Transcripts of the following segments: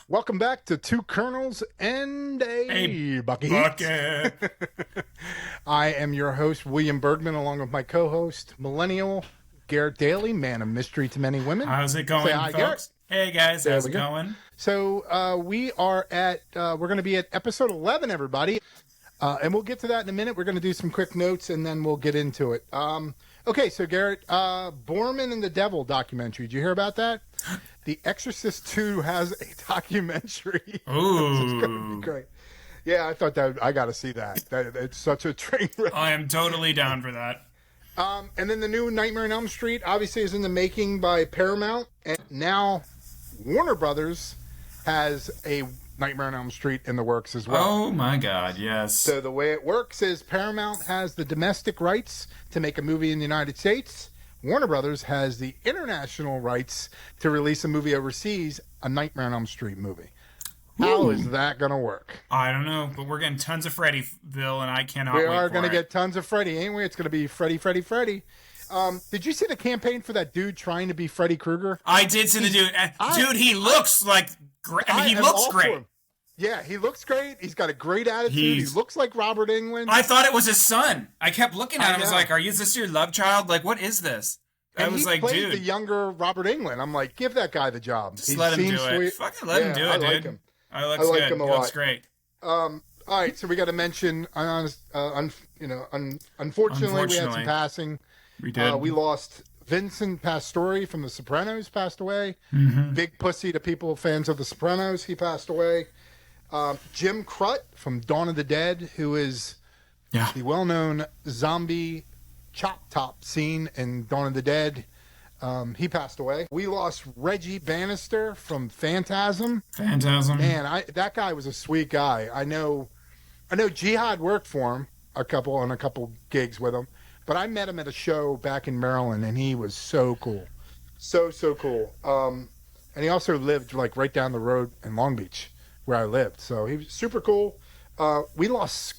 Welcome back to Two Colonels and a Bucket. I am your host, William Bergman, along with my co-host, Millennial Garrett Daly, man of mystery to many women. How's it going, hi, folks? Garrett. Hey, guys. How's it going? So we are at, we're going to be at episode 11, everybody. And we'll get to that in a minute. We're going to do some quick notes, and then we'll get into it. Okay, so Garrett, Borman and the Devil documentary. Did you hear about that? The Exorcist 2 has a documentary. Ooh. It's going to be great. Yeah, I thought that I got to see that. It's such a train wreck. I am totally down for that. And then the new Nightmare on Elm Street obviously is in the making by Paramount, and now Warner Brothers has a Nightmare on Elm Street in the works as well. Oh my God, yes. So the way it works is Paramount has the domestic rights to make a movie in the United States. Warner Brothers has the international rights to release a movie overseas, a Nightmare on Elm Street movie. How is that going to work? I don't know, but we're getting tons of Freddyville, and I cannot wait for it. We are going to get tons of Freddy, ain't we? It's going to be Freddy. Did you see the campaign for that dude trying to be Freddy Krueger? I did see the dude. Dude, he looks like great. I mean, he looks great. Yeah, he looks great. He's got a great attitude. He looks like Robert Englund. I thought it was his son. I kept looking at him. I was like, is this your love child? Like, what is this? And I was like, played dude. The younger Robert Englund. I'm like, give that guy the job. Just let him do it. Fucking let him do it, dude. Like him. I like him a lot. He looks great. All right, so we got to mention, unfortunately, we had some passing. We did. We lost Vincent Pastore from The Sopranos, passed away. Mm-hmm. Big pussy to people, fans of The Sopranos, he passed away. Jim Crut from Dawn of the Dead, who is the well-known zombie chop top scene in Dawn of the Dead. He passed away. We lost Reggie Bannister from Phantasm. Man, that guy was a sweet guy. I know Jihad worked for him on a couple gigs with him, but I met him at a show back in Maryland, and he was so cool. So cool. And he also lived like right down the road in Long Beach where I lived. So he was super cool. We lost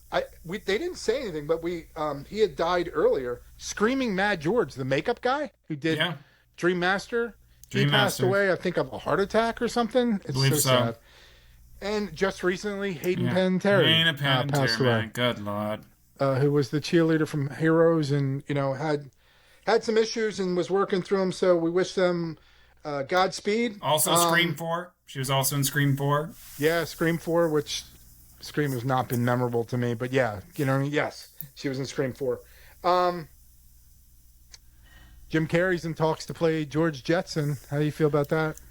they didn't say anything, but he had died earlier. Screaming Mad George, the makeup guy who did Dream Master, he passed away, I think, of a heart attack or something. It's so sad. And just recently, Hayden Panettiere passed away. Good Lord. Who was the cheerleader from Heroes, and had some issues and was working through them. So we wish them Godspeed. Also, Scream 4. She was also in Scream 4. Yeah, Scream 4, which Scream has not been memorable to me, but yeah, yes, she was in Scream 4. Jim Carrey's in talks to play George Jetson. How do you feel about that?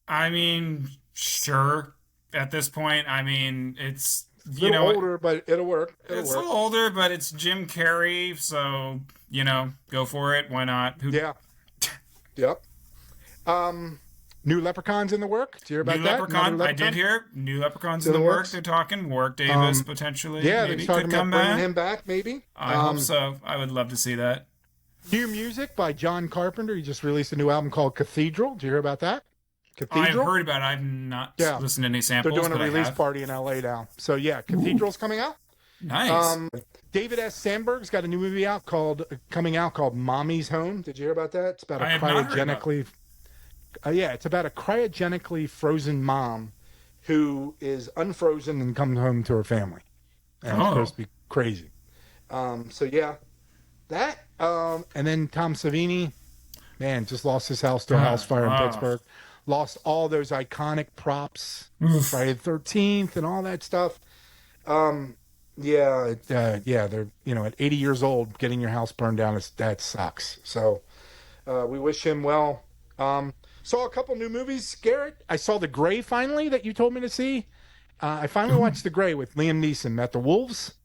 I mean, sure. At this point, I mean, it's a little older, but it'll work. It's a little older, but it's Jim Carrey, so go for it. Why not? Yeah. Yep. New Leprechauns in the work. Did you hear about that? Leprechaun. I did hear New Leprechauns in the work. They're talking Warwick Davis potentially. Yeah, maybe they're could talking come about bringing back. him back. Maybe. I hope so. I would love to see that. New music by John Carpenter. He just released a new album called Cathedral. Did you hear about that? Cathedral? I've heard about it. I've not listened to any samples. They're doing a release party in LA now. So yeah, Cathedral's coming out. Nice. David S. Sandberg's got a new movie coming out called Mommy's Home. Did you hear about that? It's about a cryogenically it's about a cryogenically frozen mom who is unfrozen and comes home to her family. And it's supposed to be crazy. That. And then Tom Savini, man, just lost his house to a house fire in Pittsburgh. Lost all those iconic props, Friday the 13th and all that stuff. They're, at 80 years old, getting your house burned down, that sucks. So we wish him well. Saw a couple new movies, Garrett. I saw The Grey finally that you told me to see. I finally watched The Grey with Liam Neeson. Met the Wolves.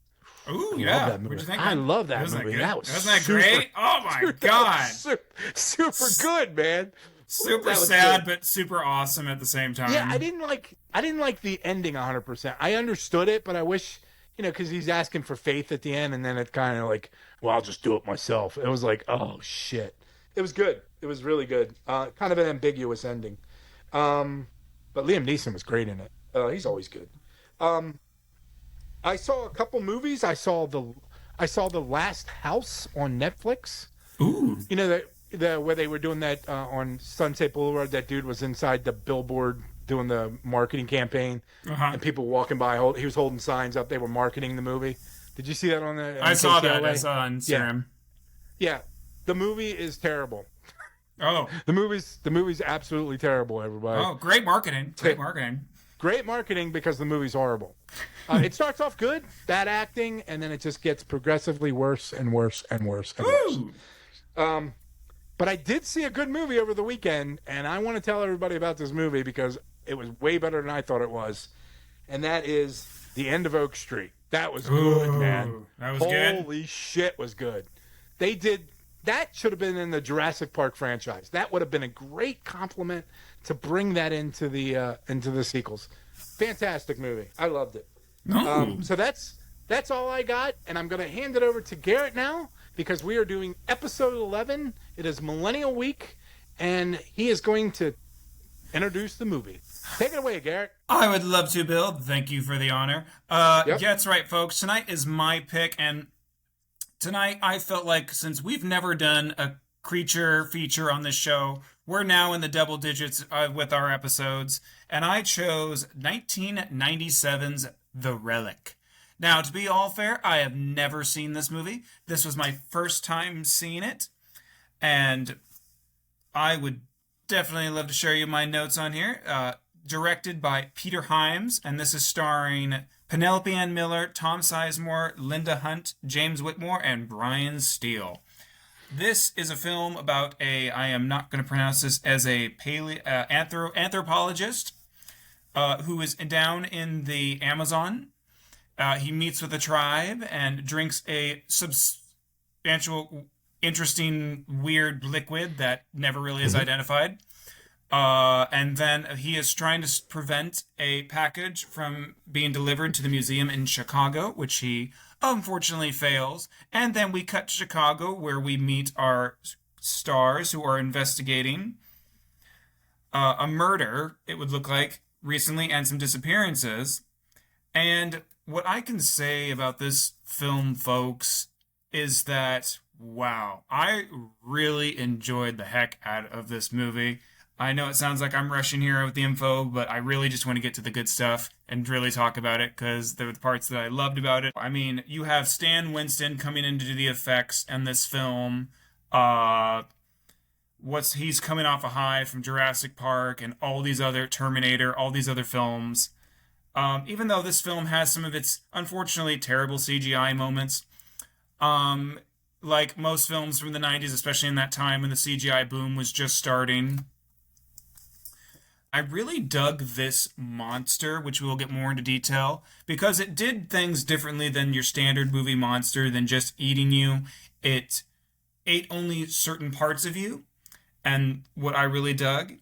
Ooh, yeah. What'd you think? I love that movie. Wasn't that great? Oh my God. Super good, man. Super sad, but super awesome at the same time. Yeah, I didn't like the ending 100%. I understood it, but I wish, because he's asking for faith at the end, and then it kind of like, well, I'll just do it myself. It was like, oh shit. It was good. It was really good. Kind of an ambiguous ending. But Liam Neeson was great in it. He's always good. I saw a couple movies. I saw the Last House on Netflix. Ooh. Where they were doing that on Sunset Boulevard. That dude was inside the billboard doing the marketing campaign, and people walking by. He was holding signs up. They were marketing the movie. Did you see that on the? I saw that. KCLA? I saw on Instagram. Yeah. The movie is terrible. Oh, the movie's absolutely terrible. Everybody. Oh, great marketing. Great marketing. Great marketing because the movie's horrible. It starts off good, bad acting, and then it just gets progressively worse and worse and worse and worse. But I did see a good movie over the weekend, and I want to tell everybody about this movie because it was way better than I thought it was. And that is The End of Oak Street. That was good, man. That was good. Holy shit, was good. That should have been in the Jurassic Park franchise. That would have been a great compliment to bring that into the sequels. Fantastic movie. I loved it. So that's all I got, and I'm going to hand it over to Garrett now because we are doing episode 11. It is Millennial Week, and he is going to introduce the movie. Take it away, Garrett. I would love to, Bill. Thank you for the honor. Yep. Yeah, that's right, folks. Tonight is my pick, and tonight I felt like since we've never done a creature feature on this show, we're now in the double digits with our episodes, and I chose 1997's The Relic. Now, to be all fair, I have never seen this movie. This was my first time seeing it, and I would definitely love to share you my notes on here. Directed by Peter Hyams, and this is starring Penelope Ann Miller, Tom Sizemore, Linda Hunt, James Whitmore, and Brian Steele. This is a film about I am not going to pronounce this, as a anthropologist who is down in the Amazon. He meets with a tribe and drinks a substantial, interesting, weird liquid that never really is identified. And then he is trying to prevent a package from being delivered to the museum in Chicago, which he unfortunately fails. And then we cut to Chicago, where we meet our stars who are investigating a murder, it would look like, recently, and some disappearances. And what I can say about this film, folks, is that, wow, I really enjoyed the heck out of this movie. I know it sounds like I'm rushing here with the info, but I really just want to get to the good stuff and really talk about it because there were the parts that I loved about it. I mean, you have Stan Winston coming in to do the effects in this film. He's coming off a high from Jurassic Park and all these other Terminator, all these other films. Even though this film has some of its unfortunately terrible CGI moments, like most films from the 90s, especially in that time when the CGI boom was just starting. I really dug this monster, which we'll get more into detail, because it did things differently than your standard movie monster, than just eating you. It ate only certain parts of you, and what I really dug.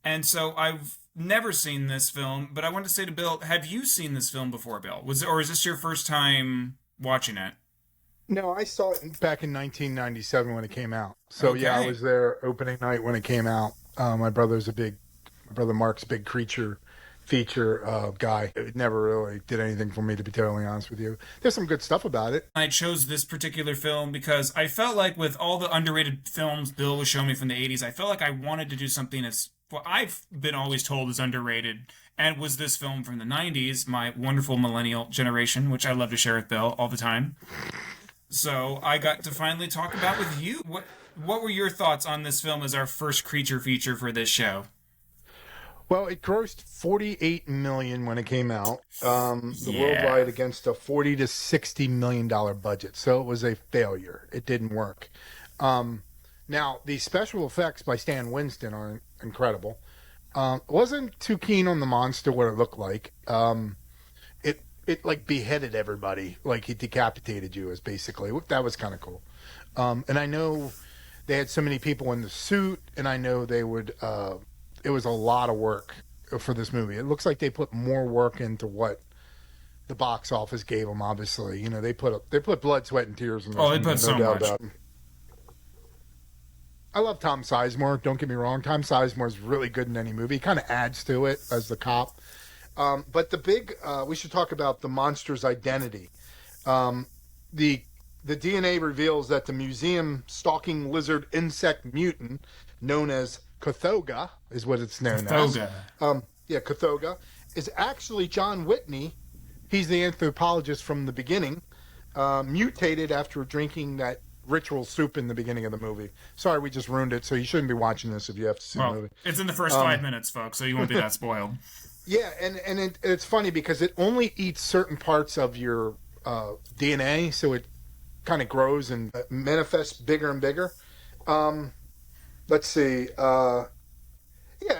And so I've never seen this film, but I want to say to Bill, have you seen this film before, Bill? Or is this your first time watching it? No, I saw it back in 1997 when it came out. So okay. Yeah, I was there opening night when it came out. My brother Mark's a big creature feature guy. It never really did anything for me, to be totally honest with you. There's some good stuff about it. I chose this particular film because I felt like with all the underrated films Bill was showing me from the 80s, I felt like I wanted to do something as what I've been always told is underrated, and was this film from the 90s, my wonderful millennial generation, which I love to share with Bill all the time. So I got to finally talk about with you. What were your thoughts on this film as our first creature feature for this show? Well, it grossed $48 million when it came out, worldwide, against a $40 to $60 million budget. So it was a failure. It didn't work. Now, the special effects by Stan Winston are incredible. Wasn't too keen on the monster, what it looked like. It like beheaded everybody, like he decapitated you, is basically. That was kind of cool. And I know they had so many people in the suit, and I know they would... it was a lot of work for this movie. It looks like they put more work into what the box office gave them, obviously. You know, they put blood, sweat, and tears in this. Oh, they put so much. I love Tom Sizemore, don't get me wrong. Tom Sizemore's really good in any movie. He kind of adds to it as the cop. But the big, we should talk about the monster's identity. The DNA reveals that the museum stalking lizard insect mutant known as Cthulhu is what it's known as. yeah, Cthulhu, is actually John Whitney. He's the anthropologist from the beginning, mutated after drinking that ritual soup in the beginning of the movie. Sorry, we just ruined it, so you shouldn't be watching this if you have to see the movie. It's in the first 5 minutes, folks, so you won't be that spoiled. Yeah, and it's funny because it only eats certain parts of your DNA, so it kind of grows and manifests bigger and bigger. Let's see. Yeah,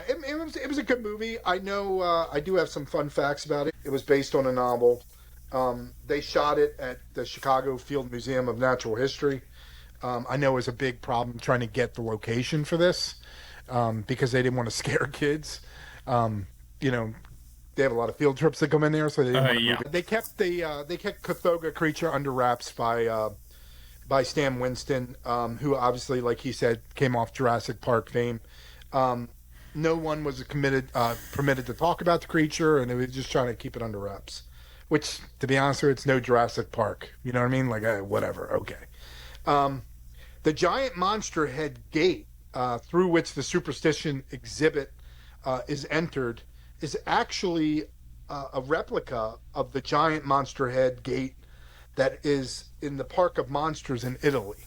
it was a good movie. I know I do have some fun facts about it. It was based on a novel. They shot it at the Chicago Field Museum of Natural History. I know it was a big problem trying to get the location for this because they didn't want to scare kids. You know, they have a lot of field trips that come in there, so they didn't want to move it. They kept Cthulhu creature under wraps by Stan Winston, who obviously, like he said, came off Jurassic Park fame. No one was permitted to talk about the creature, and they were just trying to keep it under wraps. Which, to be honest with you, it's no Jurassic Park. You know what I mean? Like, whatever, okay. The giant monster head gate through which the superstition exhibit is entered is actually a replica of the giant monster head gate that is in the Park of Monsters in Italy.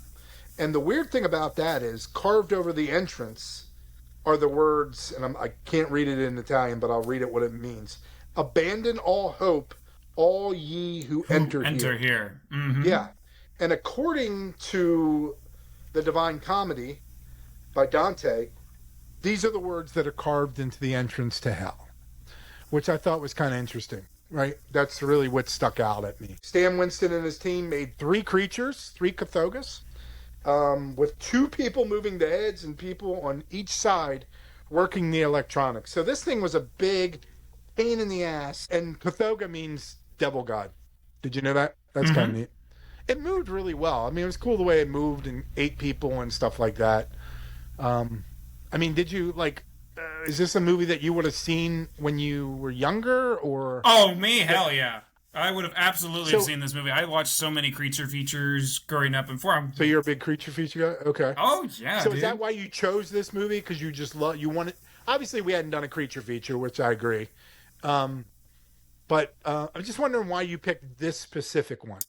And the weird thing about that is carved over the entrance are the words, and I can't read it in Italian, but I'll read it what it means. Abandon all hope, all ye who enter here. Mm-hmm. Yeah. And according to the Divine Comedy by Dante, these are the words that are carved into the entrance to hell, which I thought was kind of interesting, right? That's really what stuck out at me. Stan Winston and his team made 3 creatures, 3 Cthulhus, with 2 people moving the heads and people on each side working the electronics. So this thing was a big pain in the ass. And Cthulhu means devil god. Did you know that? That's kind of neat. It moved really well. I mean, it was cool the way it moved and ate people and stuff like that. I mean, did you, like, is this a movie that you would have seen when you were younger, or? Oh, me? Hell yeah. I would have absolutely seen this movie. I watched so many creature features growing up and before. So you're a big creature feature guy? Okay. Oh, yeah, So is that why you chose this movie? Because you just you wanted... Obviously, we hadn't done a creature feature, which I agree. But I'm just wondering why you picked this specific one.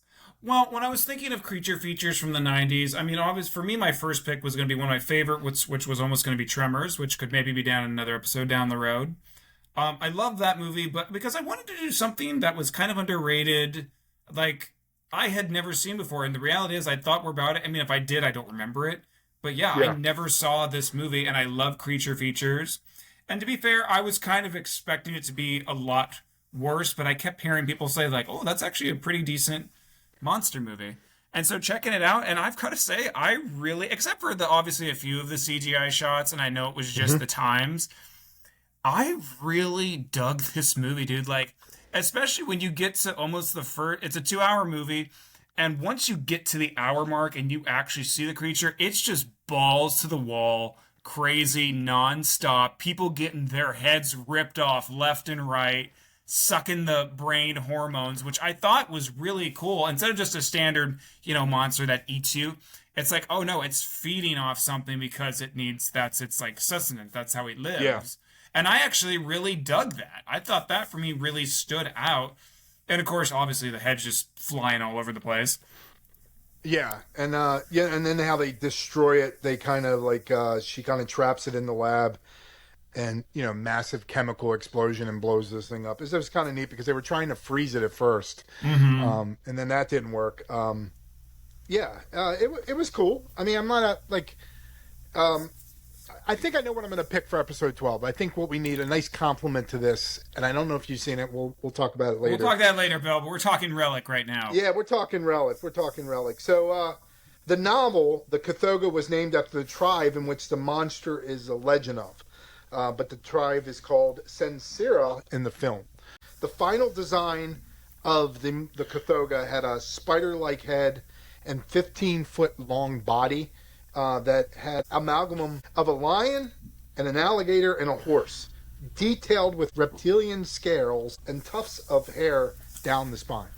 Well, when I was thinking of creature features from the 90s, I mean, obviously, for me, my first pick was going to be one of my favorite, which was almost going to be Tremors, which could maybe be down in another episode down the road. I love that movie, but because I wanted to do something that was kind of underrated, like I had never seen before. And the reality is, I thought more about it. I mean, if I did, I don't remember it. But yeah, I never saw this movie, and I love creature features. And to be fair, I was kind of expecting it to be a lot worse, but I kept hearing people say, like, oh, that's actually a pretty decent monster movie. And so checking it out, and I've got to say, I really, except for obviously a few of the CGI shots, and I know it was just the times, I really dug this movie, dude. Like, especially when you get to almost the first, it's a 2-hour movie, and once you get to the hour mark and you actually see the creature, it's just balls to the wall, crazy, nonstop, people getting their heads ripped off left and right, sucking the brain hormones, which I thought was really cool. Instead of just a standard, monster that eats you, it's like, oh no, it's feeding off something because that's its like sustenance. That's how it lives. Yeah. And I actually really dug that. I thought that for me really stood out. And of course, obviously the head's just flying all over the place. Yeah. And and then how they destroy it, they kind of like, she kind of traps it in the lab. And, massive chemical explosion and blows this thing up. It was kind of neat because they were trying to freeze it at first. And then that didn't work. It was cool. I mean, I'm not I think I know what I'm going to pick for episode 12. I think what we need, a nice complement to this, and I don't know if you've seen it. We'll talk about it later. We'll talk that later, Bill, but we're talking Relic right now. Yeah, we're talking Relic. So, the novel, the Cthulhu, was named after the tribe in which the monster is a legend of. But the tribe is called Sensira in the film. The final design of the Cthulhu had a spider-like head and 15-foot-long body that had amalgam of a lion and an alligator and a horse, detailed with reptilian scales and tufts of hair down the spine.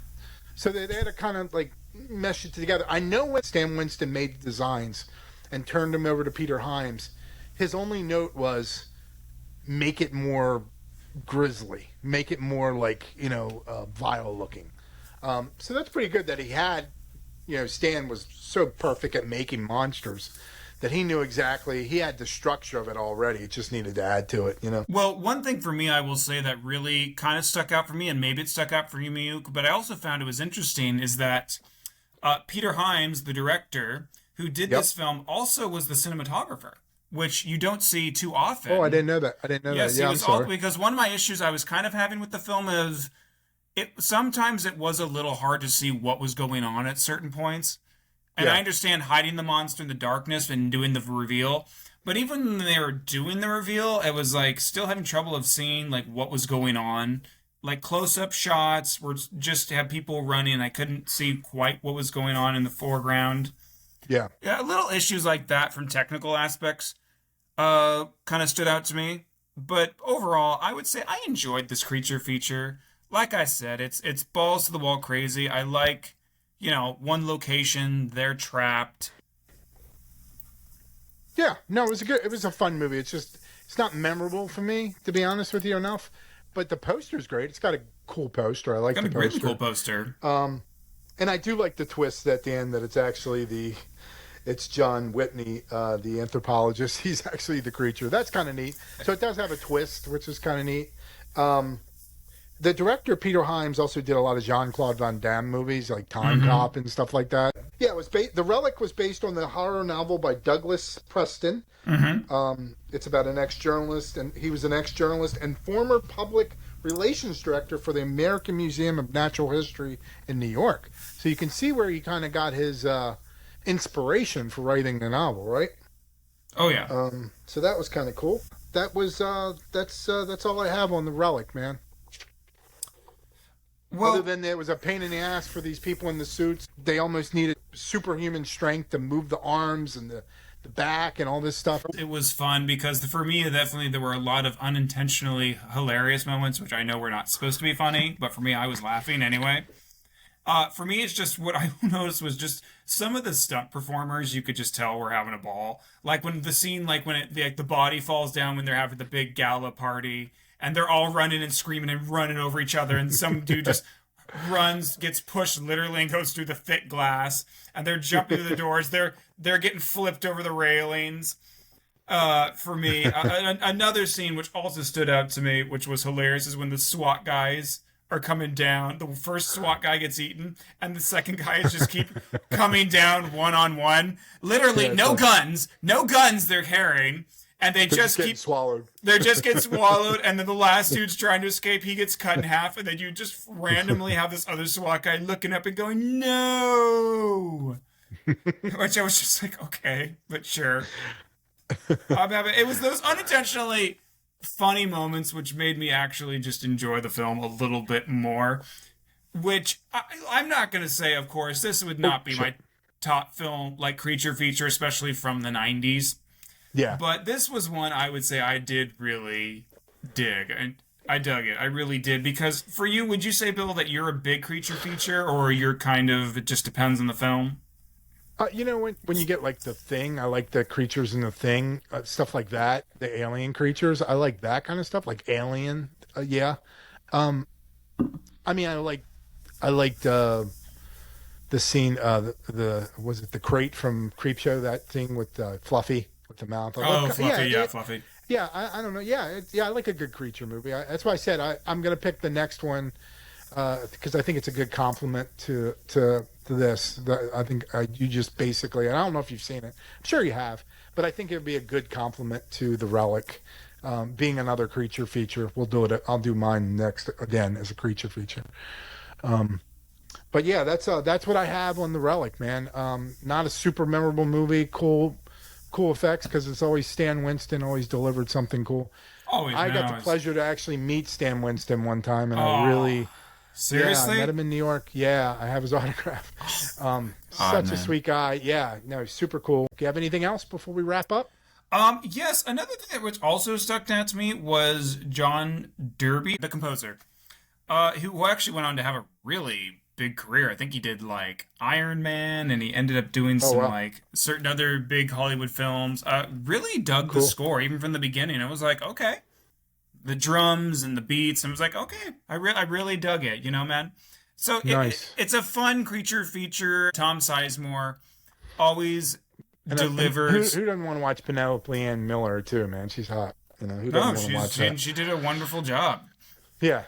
So they had to kind of like mesh it together. I know when Stan Winston made the designs and turned them over to Peter Hyams, his only note was, make it more grisly, make it more like, vile looking. So that's pretty good that he had, Stan was so perfect at making monsters that he knew exactly, he had the structure of it already. It just needed to add to it. Well, one thing for me, I will say that really kind of stuck out for me, and maybe it stuck out for you, Miyuk, but I also found it was interesting, is that Peter Hyams, the director, who did this film, also was the cinematographer, which you don't see too often. Oh, I didn't know that. Yes, Yeah, I'm sorry. Because one of my issues I was kind of having with the film is sometimes it was a little hard to see what was going on at certain points. And I understand hiding the monster in the darkness and doing the reveal, but even when they were doing the reveal, it was like still having trouble of seeing like what was going on. Like close-up shots were just to have people running. I couldn't see quite what was going on in the foreground. Yeah, little issues like that from technical aspects kind of stood out to me. But overall, I would say I enjoyed this creature feature. Like I said, it's balls to the wall crazy. I like, one location, they're trapped. Yeah, no, it was a fun movie. It's not memorable for me, to be honest with you, enough. But the poster's great. It's got a cool poster. I like the poster. It's got a really cool poster. And I do like the twist at the end that it's actually it's John Whitney, the anthropologist. He's actually the creature. That's kind of neat. So it does have a twist, which is kind of neat. The director, Peter Hyams, also did a lot of Jean-Claude Van Damme movies, like Time Cop and stuff like that. Yeah, it was The Relic was based on the horror novel by Douglas Preston. It's about an ex-journalist, and he was an ex-journalist and former public relations director for the American Museum of Natural History in New York. So you can see where he kind of got his inspiration for writing the novel, right? Oh yeah. So that was kind of cool. That was that's all I have on The Relic, man. Well, other than it was a pain in the ass for these people in the suits. They almost needed superhuman strength to move the arms and the back and all this stuff. It was fun because for me, definitely there were a lot of unintentionally hilarious moments, which I know were not supposed to be funny, but for me, I was laughing anyway. For me, it's just what I noticed was just some of the stunt performers, you could just tell were having a ball. Like when the scene, the body falls down when they're having the big gala party, and they're all running and screaming and running over each other, and some dude just runs, gets pushed literally, and goes through the thick glass, and they're jumping through the doors. They're getting flipped over the railings. For me, another scene which also stood out to me, which was hilarious, is when the SWAT guys are coming down. The first SWAT guy gets eaten, and the second guys just keep coming down one-on-one. Literally, no guns they're carrying. And they just keep swallowed. They just get swallowed, and then the last dude's trying to escape. He gets cut in half, and then you just randomly have this other SWAT guy looking up and going, "No," which I was just like, okay, but sure. It was those unintentionally funny moments which made me actually just enjoy the film a little bit more. Which I'm not going to say, of course, this would not be my top film, like creature feature, especially from the 90s. Yeah. But this was one I would say I did really dig. And I dug it. I really did. Because for you, would you say, Bill, that you're a big creature feature, or you're kind of, it just depends on the film? When you get like The Thing, I like the creatures in The Thing, stuff like that. The alien creatures, I like that kind of stuff, like Alien. Yeah. I mean, I liked the scene, was it the crate from Creepshow, that thing with Fluffy. With the mouth. Fluffy, Fluffy. Yeah, I don't know. Yeah, I like a good creature movie. That's why I said I'm going to pick the next one because I think it's a good complement to this. I think you just basically, and I don't know if you've seen it. I'm sure you have, but I think it would be a good complement to The Relic, being another creature feature. We'll do it. I'll do mine next again as a creature feature. But yeah, that's what I have on The Relic, man. Not a super memorable movie. Cool effects because it's always Stan Winston, always delivered something cool. I got the pleasure to actually meet Stan Winston one time, and I really seriously I met him in New York. Yeah, I have his autograph. Such a sweet guy. Yeah, no, super cool. Do you have anything else before we wrap up? Yes, another thing which also stuck out to me was John Derby, the composer, who actually went on to have a really big career. I think he did like Iron Man, and he ended up doing some like certain other big Hollywood films. Really dug the score even from the beginning. I was like, okay, the drums and the beats. And I was like, okay, I really dug it, man. So nice. It's a fun creature feature. Tom Sizemore always delivers. Who doesn't want to watch Penelope Ann Miller too, man? She's hot. Who doesn't want to watch that? She did a wonderful job. Yeah.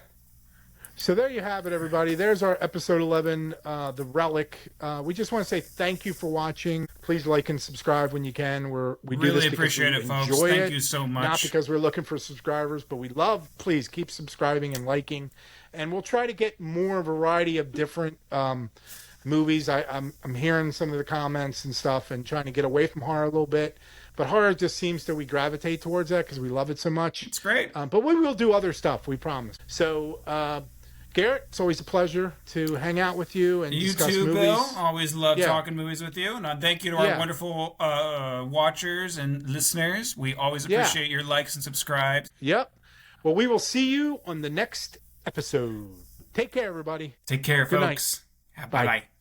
So there you have it, everybody. There's our episode 11, The Relic. We just want to say thank you for watching. Please like and subscribe when you can. We do this appreciate it, folks. Thank you so much. Not because we're looking for subscribers, but we love. Please keep subscribing and liking, and we'll try to get more variety of different movies. I'm hearing some of the comments and stuff, and trying to get away from horror a little bit. But horror just seems that we gravitate towards that because we love it so much. It's great. But we will do other stuff. We promise. So. Garrett, it's always a pleasure to hang out with you and discuss movies. You too, Bill. Always love talking movies with you. And thank you to our wonderful watchers and listeners. We always appreciate your likes and subscribes. Yep. Well, we will see you on the next episode. Take care, everybody. Take care, folks. Bye. Bye-bye.